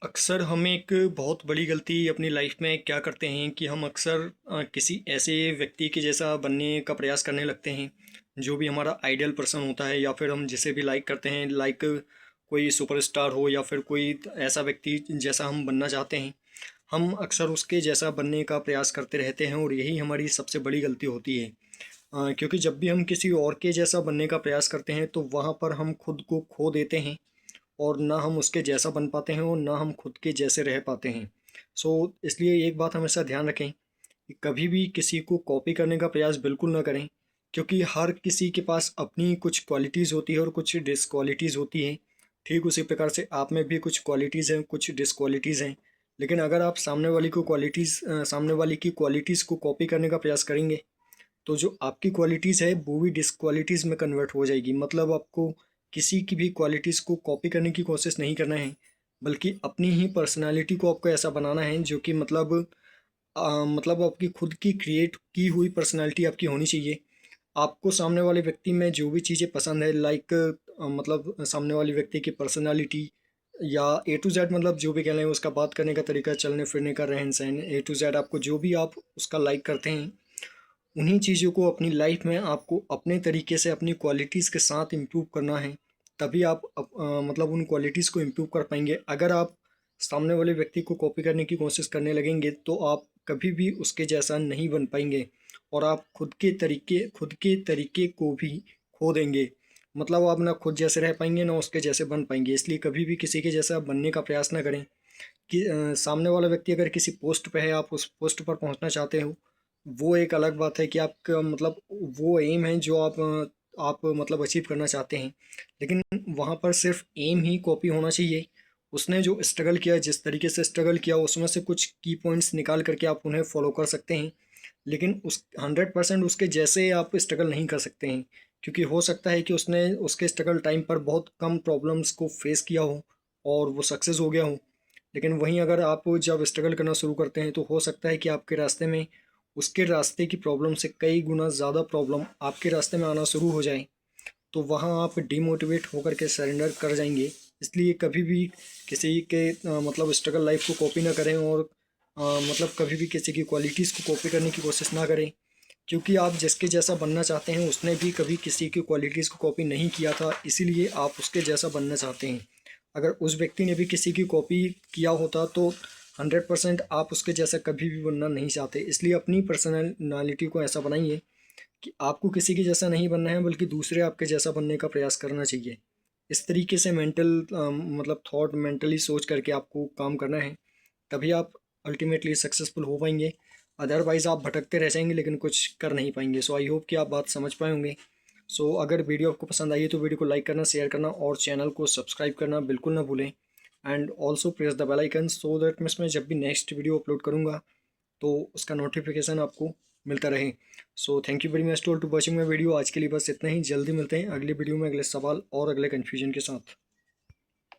अक्सर हम एक बहुत बड़ी गलती अपनी लाइफ में क्या करते हैं कि हम अक्सर किसी ऐसे व्यक्ति के जैसा बनने का प्रयास करने लगते हैं जो भी हमारा आइडियल पर्सन होता है, या फिर हम जिसे भी लाइक करते हैं, लाइक कोई सुपरस्टार हो या फिर कोई ऐसा व्यक्ति जैसा हम बनना चाहते हैं। हम अक्सर उसके जैसा बनने का प्रयास करते रहते हैं और यही हमारी सबसे बड़ी गलती होती है। क्योंकि जब भी हम किसी और के जैसा बनने का प्रयास करते हैं तो वहाँ पर हम खुद को खो देते हैं और ना हम उसके जैसा बन पाते हैं और ना हम खुद के जैसे रह पाते हैं। सो इसलिए एक बात हमेशा ध्यान रखें कि कभी भी किसी को कॉपी करने का प्रयास बिल्कुल ना करें, क्योंकि हर किसी के पास अपनी कुछ क्वालिटीज़ होती है और कुछ डिसक्वालिटीज़ होती हैं। ठीक उसी प्रकार से आप में भी कुछ क्वालिटीज़ हैं, कुछ डिसक्वालिटीज़ हैं। लेकिन अगर आप सामने वाले की क्वालिटीज़ को कॉपी करने का प्रयास करेंगे तो जो आपकी क्वालिटीज़ है वो भी डिसक्वालिटीज़ में कन्वर्ट हो जाएगी। मतलब आपको किसी की भी क्वालिटीज़ को कॉपी करने की कोशिश नहीं करना है, बल्कि अपनी ही पर्सनालिटी को आपको ऐसा बनाना है जो कि मतलब आपकी खुद की क्रिएट की हुई पर्सनालिटी आपकी होनी चाहिए। आपको सामने वाले व्यक्ति में जो भी चीज़ें पसंद है, लाइक मतलब सामने वाले व्यक्ति की पर्सनालिटी या ए टू जेड, मतलब जो भी कह लें, उसका बात करने का तरीका, चलने फिरने का रहन सहन, ए टू जेड आपको जो भी आप उसका लाइक करते हैं, उन्हीं चीज़ों को अपनी लाइफ में आपको अपने तरीके से अपनी क्वालिटीज़ के साथ इम्प्रूव करना है। तभी आप मतलब उन क्वालिटीज़ को इम्प्रूव कर पाएंगे। अगर आप सामने वाले व्यक्ति को कॉपी करने की कोशिश करने लगेंगे तो आप कभी भी उसके जैसा नहीं बन पाएंगे और आप खुद के तरीके को भी खो देंगे। मतलब आप ना खुद जैसे रह पाएंगे ना उसके जैसे बन पाएंगे। इसलिए कभी भी किसी के जैसा बनने का प्रयास ना करें। कि सामने वाला व्यक्ति अगर किसी पोस्ट पे है, आप उस पोस्ट पर पहुंचना चाहते हो, वो एक अलग बात है कि आपका मतलब वो एम है जो आप मतलब अचीव करना चाहते हैं। लेकिन वहाँ पर सिर्फ एम ही कॉपी होना चाहिए। उसने जो स्ट्रगल किया, जिस तरीके से स्ट्रगल किया, उसमें से कुछ की पॉइंट्स निकाल करके आप उन्हें फॉलो कर सकते हैं। लेकिन उस 100% उसके जैसे आप स्ट्रगल नहीं कर सकते हैं, क्योंकि हो सकता है कि उसने उसके स्ट्रगल टाइम पर बहुत कम प्रॉब्लम्स को फेस किया हो और वो सक्सेस हो गया हो। लेकिन वहीं अगर आप जब स्ट्रगल करना शुरू करते हैं तो हो सकता है कि आपके रास्ते में उसके रास्ते की प्रॉब्लम से कई गुना ज़्यादा प्रॉब्लम आपके रास्ते में आना शुरू हो जाए। तो वहाँ आप डिमोटिवेट होकर के सरेंडर कर जाएंगे। इसलिए कभी भी किसी के मतलब स्ट्रगल लाइफ को कॉपी ना करें और मतलब कभी भी किसी की क्वालिटीज़ को कॉपी करने की कोशिश ना करें, क्योंकि आप जिसके जैसा बनना चाहते हैं उसने भी कभी किसी की क्वालिटीज़ को कॉपी नहीं किया था, इसीलिए आप उसके जैसा बनना चाहते हैं। अगर उस व्यक्ति ने भी किसी की कॉपी किया होता तो 100% आप उसके जैसा कभी भी बनना नहीं चाहते। इसलिए अपनी पर्सनैलिटी को ऐसा बनाइए कि आपको किसी के जैसा नहीं बनना है, बल्कि दूसरे आपके जैसा बनने का प्रयास करना चाहिए। इस तरीके से मतलब थॉट मेंटली सोच करके आपको काम करना है, तभी आप अल्टीमेटली सक्सेसफुल हो पाएंगे। अदरवाइज़ आप भटकते रह जाएंगे लेकिन कुछ कर नहीं पाएंगे। सो आई होप कि आप बात समझ पाए होंगे। सो अगर वीडियो आपको पसंद आई है तो वीडियो को लाइक करना, शेयर करना और चैनल को सब्सक्राइब करना बिल्कुल ना भूलें। And also press the bell icon so that मैं जब भी नेक्स्ट वीडियो अपलोड करूँगा तो उसका नोटिफिकेशन आपको मिलता रहे। So thank you very much to watching my video. आज के लिए बस इतना ही। जल्दी मिलते हैं अगली वीडियो में अगले सवाल और अगले कन्फ्यूजन के साथ।